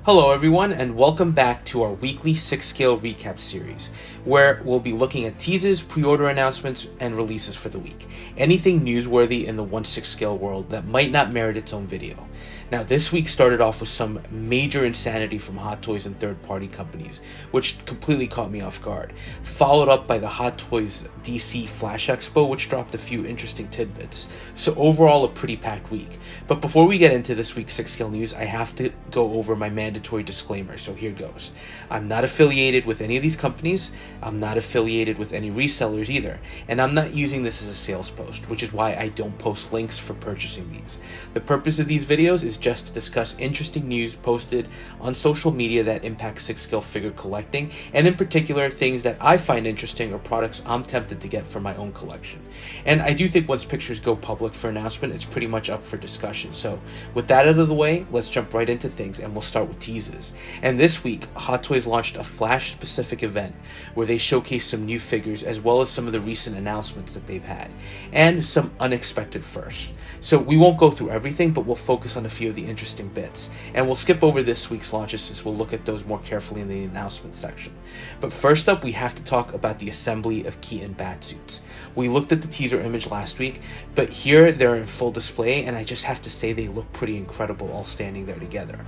Hello everyone, and welcome back to our weekly 6-scale recap series, where we'll be looking at teases, pre-order announcements, and releases for the week. Anything newsworthy in the 1/6 scale world that might not merit its own video. Now, this week started off with some major insanity from Hot Toys and third-party companies, which completely caught me off guard, followed up by the Hot Toys DC Flash Expo, which dropped a few interesting tidbits. So overall, a pretty packed week. But before we get into this week's 6-scale news, I have to go over my mandatory disclaimer, so here goes. I'm not affiliated with any of these companies, I'm not affiliated with any resellers either, and I'm not using this as a sales post, which is why I don't post links for purchasing these. The purpose of these videos is just to discuss interesting news posted on social media that impact 6-scale figure collecting, and in particular, things that I find interesting or products I'm tempted to get for my own collection. And I do think once pictures go public for announcement, it's pretty much up for discussion. So with that out of the way, let's jump right into things, and we'll start with teases. And this week, Hot Toys launched a Flash specific event where they showcased some new figures as well as some of the recent announcements that they've had, and some unexpected firsts. So we won't go through everything, but we'll focus on a few of the interesting bits, and we'll skip over this week's launches since we'll look at those more carefully in the announcement section. But first up, we have to talk about the assembly of Keaton Batsuits. We looked at the teaser image last week, but here they're in full display, and I just have to say they look pretty incredible all standing there together.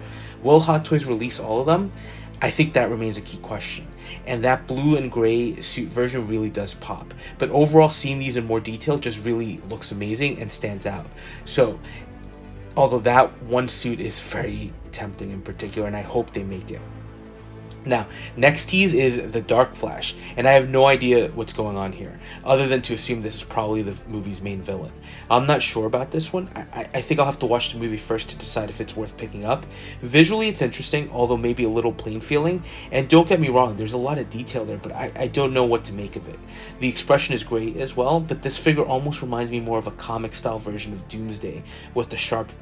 Will Hot Toys release all of them? I think that remains a key question, and that blue and gray suit version really does pop. But overall, seeing these in more detail just really looks amazing and stands out. So, although that one suit is very tempting in particular, and I hope they make it. Now, next tease is the Dark Flash, and I have no idea what's going on here, other than to assume this is probably the movie's main villain. I'm not sure about this one. I think I'll have to watch the movie first to decide if it's worth picking up. Visually, it's interesting, although maybe a little plain feeling, and don't get me wrong, there's a lot of detail there, but I don't know what to make of it. The expression is great as well, but this figure almost reminds me more of a comic-style version of Doomsday, with the sharp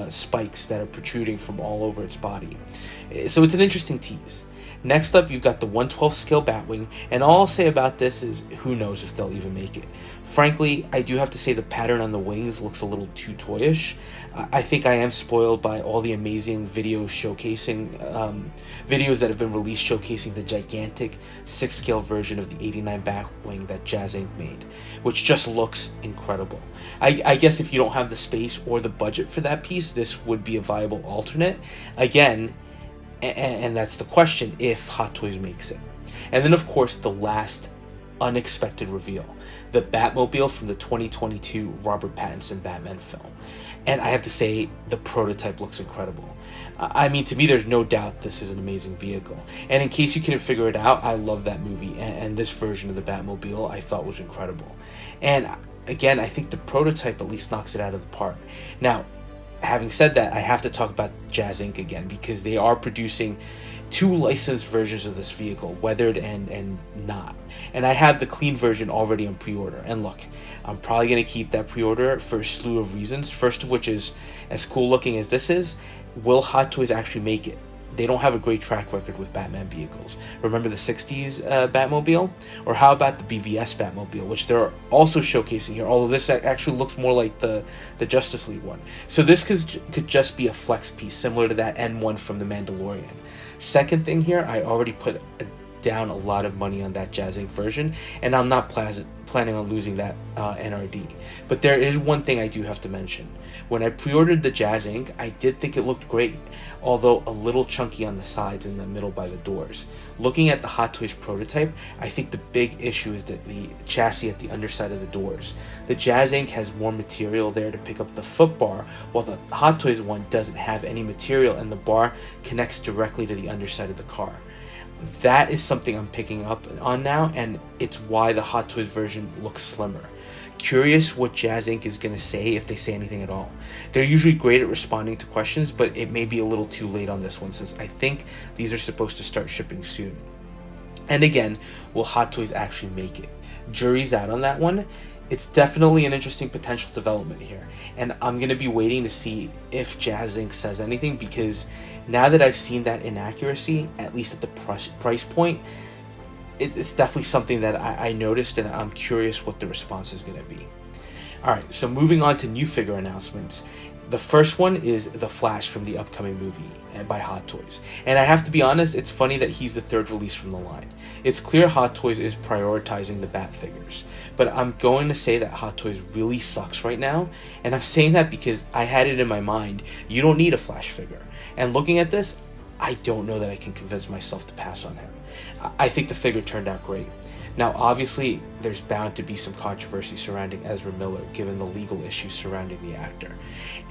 spikes that are protruding from all over its body. So it's an interesting tease. Next up, you've got the 1/12 scale Batwing, and all I'll say about this is who knows if they'll even make it. Frankly, I do have to say the pattern on the wings looks a little too toyish. I think I am spoiled by all the amazing videos that have been released showcasing the gigantic 6-scale version of the 89 Batwing that Jazz Inc. made, which just looks incredible. I guess if you don't have the space or the budget for that piece, this would be a viable alternate. Again, and that's the question, if Hot Toys makes it. And then, of course, the last unexpected reveal, the Batmobile from the 2022 Robert Pattinson Batman film. And I have to say, the prototype looks incredible. I mean, to me, there's no doubt this is an amazing vehicle. And in case you couldn't figure it out, I love that movie, and this version of the Batmobile I thought was incredible. And again, I think the prototype at least knocks it out of the park. Now, having said that, I have to talk about Jazz Inc. again, because they are producing 2 licensed versions of this vehicle, weathered and not. And I have the clean version already on pre-order. And look, I'm probably going to keep that pre-order for a slew of reasons. First of which is, as cool looking as this is, will Hot Toys actually make it? They don't have a great track record with Batman vehicles. Remember the 60s Batmobile? Or how about the BVS Batmobile, which they're also showcasing here, although this actually looks more like the Justice League one. So this could just be a flex piece, similar to that N1 from The Mandalorian. Second thing here, I already put down a lot of money on that Jazz Inc. version, and I'm not planning on losing that NRD. But there is one thing I do have to mention. When I pre-ordered the Jazz Inc., I did think it looked great, although a little chunky on the sides and the middle by the doors. Looking at the Hot Toys prototype, I think the big issue is that the chassis at the underside of the doors. The Jazz Inc. has more material there to pick up the foot bar, while the Hot Toys one doesn't have any material, and the bar connects directly to the underside of the car. That is something I'm picking up on now, and it's why the Hot Toys version looks slimmer. Curious what Jazz Inc. is going to say, if they say anything at all. They're usually great at responding to questions, but it may be a little too late on this one, since I think these are supposed to start shipping soon. And again, will Hot Toys actually make it? Jury's out on that one. It's definitely an interesting potential development here, and I'm going to be waiting to see if Jazz Inc. says anything, because now that I've seen that inaccuracy, at least at the price point, it's definitely something that I noticed, and I'm curious what the response is going to be. Alright, so moving on to new figure announcements. The first one is the Flash from the upcoming movie by Hot Toys. And I have to be honest, it's funny that he's the third release from the line. It's clear Hot Toys is prioritizing the Bat figures, but I'm going to say that Hot Toys really sucks right now, and I'm saying that because I had it in my mind, you don't need a Flash figure. And looking at this, I don't know that I can convince myself to pass on him. I think the figure turned out great. Now, obviously, there's bound to be some controversy surrounding Ezra Miller, given the legal issues surrounding the actor.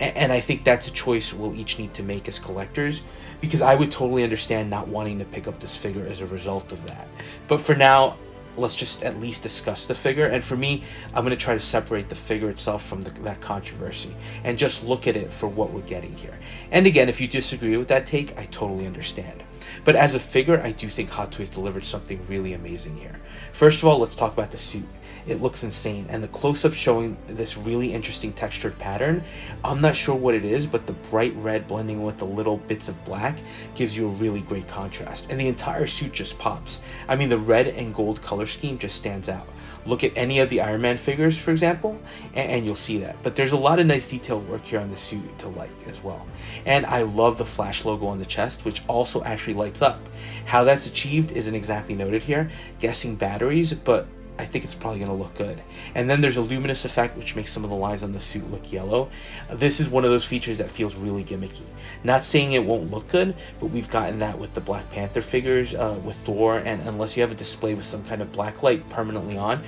And I think that's a choice we'll each need to make as collectors, because I would totally understand not wanting to pick up this figure as a result of that. But for now, let's just at least discuss the figure. And for me, I'm going to try to separate the figure itself from that controversy and just look at it for what we're getting here. And again, if you disagree with that take, I totally understand. But as a figure, I do think Hot Toys delivered something really amazing here. First of all, let's talk about the suit. It looks insane, and the close-up showing this really interesting textured pattern, I'm not sure what it is, but the bright red blending with the little bits of black gives you a really great contrast, and the entire suit just pops. I mean, the red and gold color scheme just stands out. Look at any of the Iron Man figures, for example, and you'll see that. But there's a lot of nice detailed work here on the suit to like as well. And I love the Flash logo on the chest, which also actually lights up. How that's achieved isn't exactly noted here, guessing batteries, but I think it's probably going to look good. And then there's a luminous effect, which makes some of the lines on the suit look yellow. This is one of those features that feels really gimmicky. Not saying it won't look good, but we've gotten that with the Black Panther figures, with Thor, and unless you have a display with some kind of black light permanently on,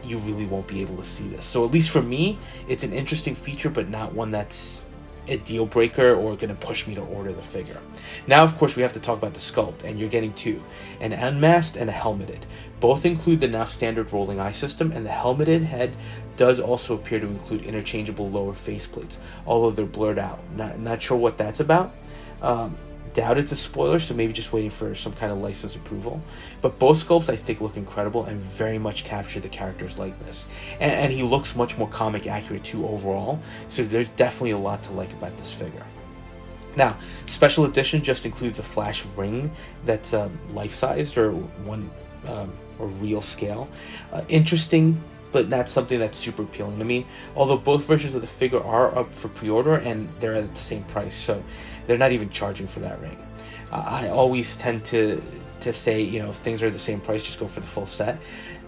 you really won't be able to see this. So at least for me, it's an interesting feature, but not one that's a deal breaker or going to push me to order the figure. Now, of course, we have to talk about the sculpt, and you're getting two, an unmasked and a helmeted. Both include the now standard rolling eye system, and the helmeted head does also appear to include interchangeable lower faceplates, although they're blurred out. Not sure what that's about. Doubt it's a spoiler, so maybe just waiting for some kind of license approval. But both sculpts I think look incredible and very much capture the character's likeness. And he looks much more comic accurate too overall, so there's definitely a lot to like about this figure. Now, special edition just includes a Flash ring that's life-sized or one or real scale. Interesting, but not something that's super appealing to me. Although both versions of the figure are up for pre-order and they're at the same price, so they're not even charging for that ring. I always tend to say, if things are the same price, just go for the full set.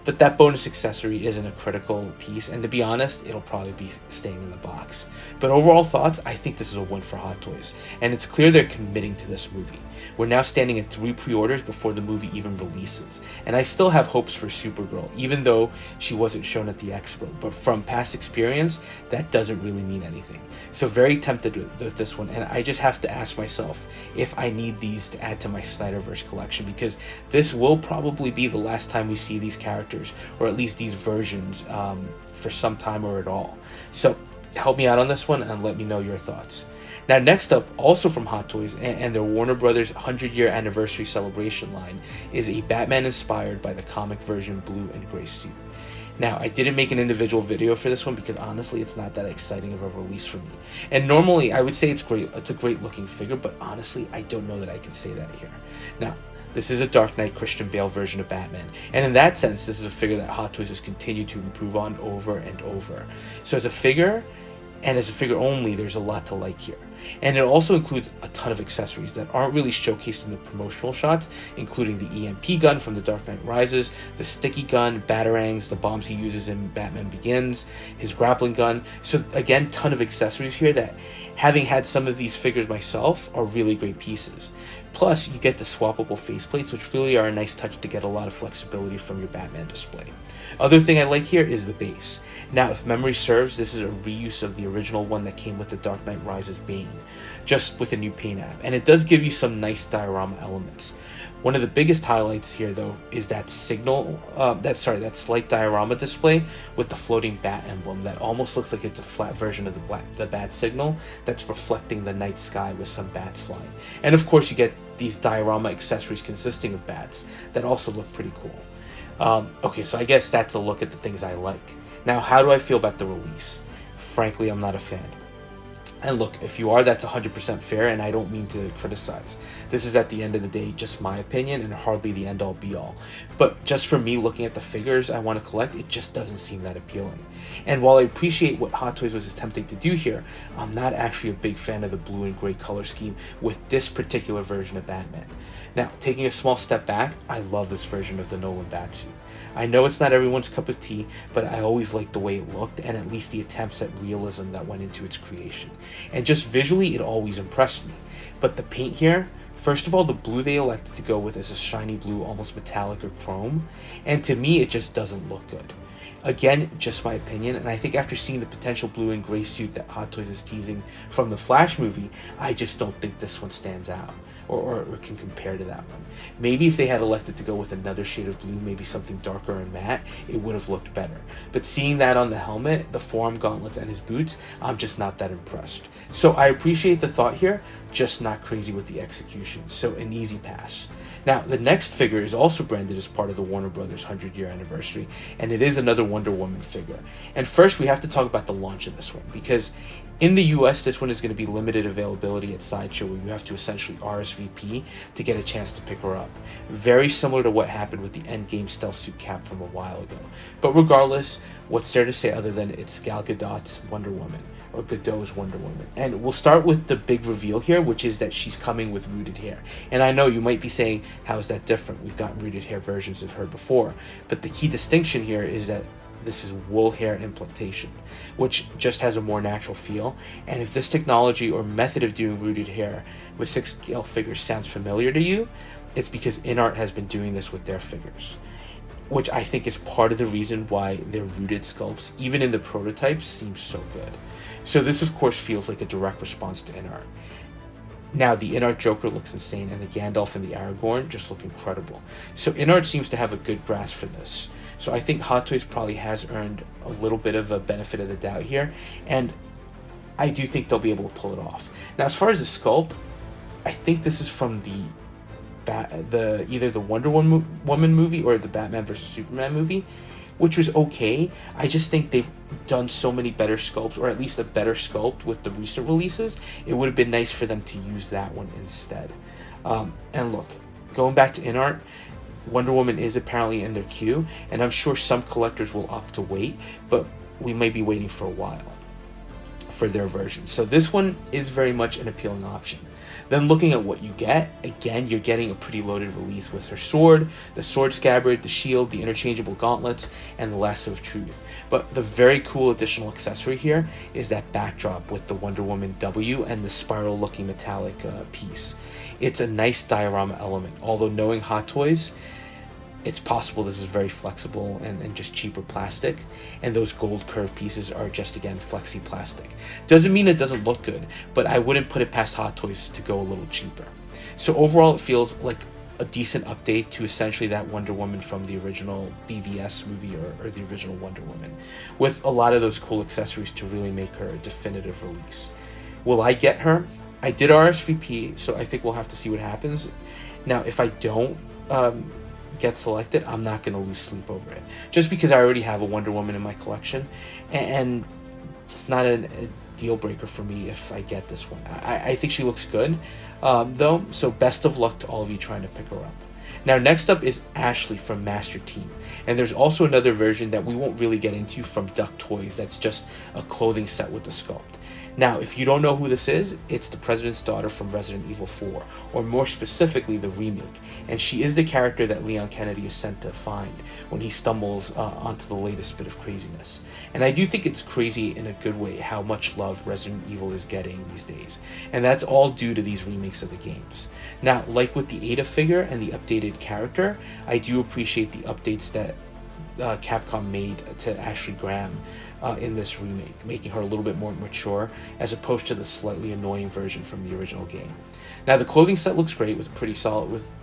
But that bonus accessory isn't a critical piece, and to be honest, it'll probably be staying in the box. But overall thoughts, I think this is a win for Hot Toys, and it's clear they're committing to this movie. We're now standing at 3 pre-orders before the movie even releases, and I still have hopes for Supergirl, even though she wasn't shown at the expo. But from past experience, that doesn't really mean anything. So very tempted with this one, and I just have to ask myself if I need these to add to my Snyderverse collection, because this will probably be the last time we see these characters, or at least these versions, for some time or at all. So help me out on this one and let me know your thoughts. Now, next up, also from Hot Toys and their Warner Brothers 100-year anniversary celebration line, is a Batman inspired by the comic version blue and gray suit. Now, I didn't make an individual video for this one because honestly, it's not that exciting of a release for me. And normally, I would say it's great. It's a great looking figure, but honestly, I don't know that I can say that here. Now, this is a Dark Knight Christian Bale version of Batman, and in that sense, this is a figure that Hot Toys has continued to improve on over and over. So as a figure, and as a figure only, there's a lot to like here. And it also includes a ton of accessories that aren't really showcased in the promotional shots, including the EMP gun from The Dark Knight Rises, the sticky gun, batarangs, the bombs he uses in Batman Begins, his grappling gun. So again, ton of accessories here that, having had some of these figures myself, are really great pieces. Plus, you get the swappable faceplates, which really are a nice touch to get a lot of flexibility from your Batman display. Other thing I like here is the base. Now, if memory serves, this is a reuse of the original one that came with The Dark Knight Rises Bane, just with a new paint app, and it does give you some nice diorama elements. One of the biggest highlights here, though, is that that slight diorama display with the floating bat emblem that almost looks like it's a flat version of the bat signal that's reflecting the night sky with some bats flying. And of course, you get these diorama accessories consisting of bats that also look pretty cool. Okay, so I guess that's a look at the things I like. Now, how do I feel about the release? Frankly, I'm not a fan. And look, if you are, that's 100% fair, and I don't mean to criticize. This is, at the end of the day, just my opinion and hardly the end all be all. But just for me, looking at the figures I want to collect, it just doesn't seem that appealing. And while I appreciate what Hot Toys was attempting to do here, I'm not actually a big fan of the blue and gray color scheme with this particular version of Batman. Now, taking a small step back, I love this version of the Nolan Batsuit. I know it's not everyone's cup of tea, but I always liked the way it looked and at least the attempts at realism that went into its creation. And just visually, it always impressed me. But the paint here, first of all, the blue they elected to go with is a shiny blue, almost metallic or chrome, and to me, it just doesn't look good. Again, just my opinion, and I think after seeing the potential blue and gray suit that Hot Toys is teasing from the Flash movie, I just don't think this one stands out. Or can compare to that one. Maybe if they had elected to go with another shade of blue, maybe something darker and matte, it would have looked better. But seeing that on the helmet, the forearm gauntlets, and his boots, I'm just not that impressed. So I appreciate the thought here, just not crazy with the execution. So an easy pass. Now, the next figure is also branded as part of the Warner Brothers 100-year anniversary, and it is another Wonder Woman figure. And first, we have to talk about the launch of this one, because in the US, this one is going to be limited availability at Sideshow, where you have to essentially RSVP to get a chance to pick her up. Very similar to what happened with the Endgame stealth suit Cap from a while ago. But regardless, what's there to say other than it's Gal Gadot's Wonder Woman, or Godot's Wonder Woman? And we'll start with the big reveal here, which is that she's coming with rooted hair. And I know you might be saying, how is that different? We've gotten rooted hair versions of her before. But the key distinction here is that this is wool hair implantation, which just has a more natural feel. And if this technology or method of doing rooted hair with 6-scale figures sounds familiar to you, it's because InArt has been doing this with their figures, which I think is part of the reason why their rooted sculpts, even in the prototypes, seem so good. So this, of course, feels like a direct response to InArt. Now, the InArt Joker looks insane, and the Gandalf and the Aragorn just look incredible. So InArt seems to have a good grasp for this. So I think Hot Toys probably has earned a little bit of a benefit of the doubt here, and I do think they'll be able to pull it off. Now, as far as the sculpt, I think this is from either the Wonder Woman movie or the Batman vs Superman movie, which was okay. I just think they've done so many better sculpts, or at least a better sculpt with the recent releases. It would have been nice for them to use that one instead. And look, going back to InArt, Wonder Woman is apparently in their queue, and I'm sure some collectors will opt to wait, but we may be waiting for a while for their version. So this one is very much an appealing option. Then looking at what you get, again, you're getting a pretty loaded release with her sword, the sword scabbard, the shield, the interchangeable gauntlets, and the lasso of truth. But the very cool additional accessory here is that backdrop with the Wonder Woman W and the spiral looking metallic piece. It's a nice diorama element, although knowing Hot Toys, it's possible this is very flexible and just cheaper plastic, and those gold curved pieces are just, again, flexi plastic. Doesn't mean it doesn't look good, but I wouldn't put it past Hot Toys to go a little cheaper. So overall, it feels like a decent update to essentially that Wonder Woman from the original BVS movie, or the original Wonder Woman, with a lot of those cool accessories to really make her a definitive release. Will I get her? I did RSVP, so I think we'll have to see what happens. Now, if I don't get selected, I'm not going to lose sleep over it, just because I already have a Wonder Woman in my collection, and it's not a deal breaker for me if I get this one. I think she looks good, though, so best of luck to all of you trying to pick her up. Now, next up is Ashley from Master Team, and there's also another version that we won't really get into from Duck Toys that's just a clothing set with the sculpt. Now, if you don't know who this is, it's the President's daughter from Resident Evil 4, or more specifically, the remake, and she is the character that Leon Kennedy is sent to find when he stumbles onto the latest bit of craziness. And I do think it's crazy in a good way how much love Resident Evil is getting these days, and that's all due to these remakes of the games. Now, like with the Ada figure and the updated character, I do appreciate the updates that Capcom made to Ashley Graham in this remake, making her a little bit more mature as opposed to the slightly annoying version from the original game. Now, the clothing set looks great with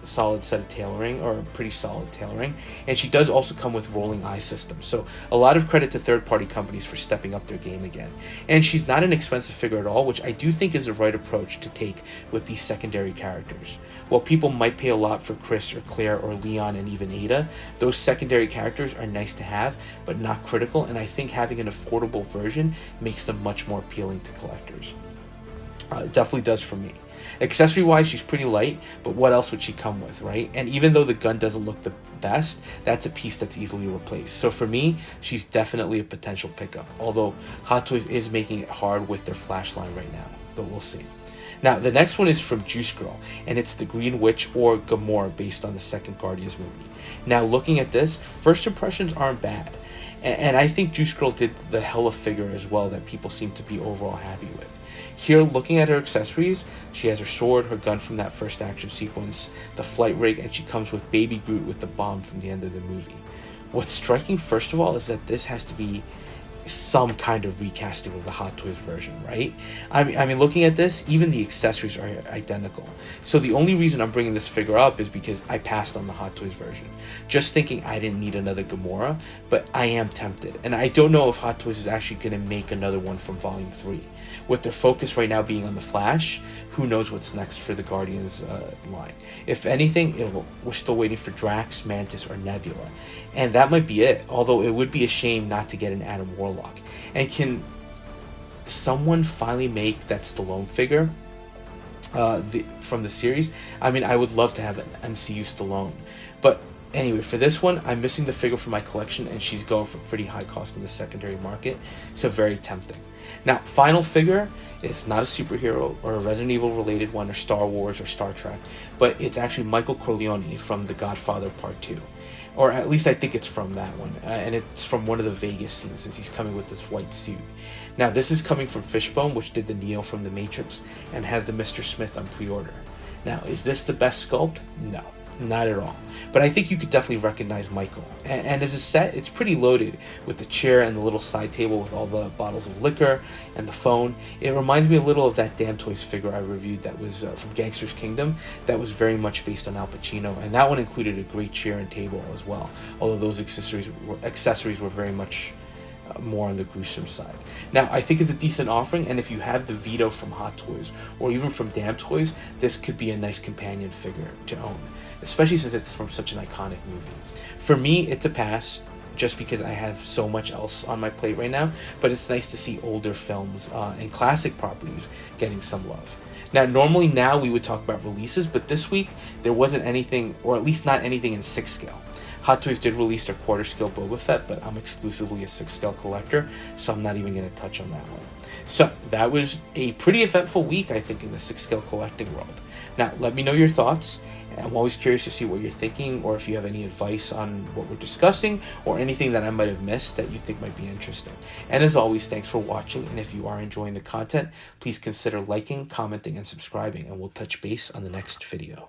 solid set of tailoring, or pretty solid tailoring, and she does also come with rolling eye systems, so a lot of credit to third-party companies for stepping up their game again. And she's not an expensive figure at all, which I do think is the right approach to take with these secondary characters. While people might pay a lot for Chris or Claire or Leon and even Ada, those secondary characters are nice to have, but not critical, and I think having an affordable version makes them much more appealing to collectors. It definitely does for me. Accessory wise, she's pretty light, but what else would she come with, right? And even though the gun doesn't look the best, that's a piece that's easily replaced. So for me, she's definitely a potential pickup. Although Hot Toys is making it hard with their flash line right now, but we'll see. Now, the next one is from Juice Girl, and it's the Green Witch or Gamora based on the second Guardians movie. Now, looking at this, first impressions aren't bad. And I think Juice Girl did the hella figure as well that people seem to be overall happy with. Here, looking at her accessories, she has her sword, her gun from that first action sequence, the flight rig, and she comes with Baby Groot with the bomb from the end of the movie. What's striking, first of all, is that this has to be some kind of recasting of the Hot Toys version, right? I mean, looking at this, even the accessories are identical. So the only reason I'm bringing this figure up is because I passed on the Hot Toys version, just thinking I didn't need another Gamora, but I am tempted. And I don't know if Hot Toys is actually going to make another one from Volume 3. With their focus right now being on the Flash, who knows what's next for the Guardians line. If anything, we're still waiting for Drax, Mantis, or Nebula. And that might be it, although it would be a shame not to get an Adam Warlock. And can someone finally make that Stallone figure from the series? I mean, I would love to have an MCU Stallone. But anyway, for this one, I'm missing the figure from my collection, and she's going for pretty high cost in the secondary market, so very tempting. Now, final figure is not a superhero or a Resident Evil related one or Star Wars or Star Trek, but it's actually Michael Corleone from The Godfather Part 2. Or at least I think it's from that one, and it's from one of the Vegas scenes since he's coming with this white suit. Now, this is coming from Fishbone, which did the Neo from The Matrix, and has the Mr. Smith on pre-order. Now, is this the best sculpt? No. Not at all. But I think you could definitely recognize Michael. And as a set, it's pretty loaded with the chair and the little side table with all the bottles of liquor and the phone. It reminds me a little of that Damn Toys figure I reviewed that was from Gangster's Kingdom that was very much based on Al Pacino. And that one included a great chair and table as well. Although those accessories were very much more on the gruesome side. Now, I think it's a decent offering, and if you have the Vito from Hot Toys or even from Damn Toys, this could be a nice companion figure to own, especially since it's from such an iconic movie. For me, it's a pass, just because I have so much else on my plate right now, but it's nice to see older films and classic properties getting some love. Now, normally we would talk about releases, but this week there wasn't anything, or at least not anything in 6 scale. Hot Toys did release their quarter scale Boba Fett, but I'm exclusively a 6 scale collector, so I'm not even going to touch on that one. So that was a pretty eventful week, I think, in the 6 scale collecting world. Now, let me know your thoughts. I'm always curious to see what you're thinking, or if you have any advice on what we're discussing, or anything that I might have missed that you think might be interesting. And as always, thanks for watching, and if you are enjoying the content, please consider liking, commenting, and subscribing, and we'll touch base on the next video.